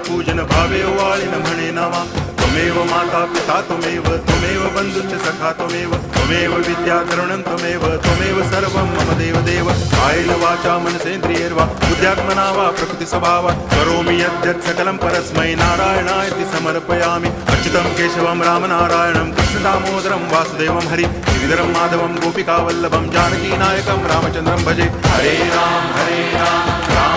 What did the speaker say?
पूजन भावे वाळिन म्हणे नावा त्वमेव माता पिता त्वमेव बंधुश्च सखा त्वमेव विद्या द्रविणं त्वमेव सर्वं मम देव कायेन वाचा मनसेन्द्रियैर्वा बुद्ध्यात्मना वा प्रकृति स्वभावात् करोमि यद्यत् सकलं परस्मै नारायणायति समर्पयामि अच्युतं केशवं रामनारायणं कृष्णदामोदरं वासुदेवं हरि गिरिधरं माधवं गोपिकावल्लभं जानकीनायकं रामचन्द्रं भजे हरे राम राम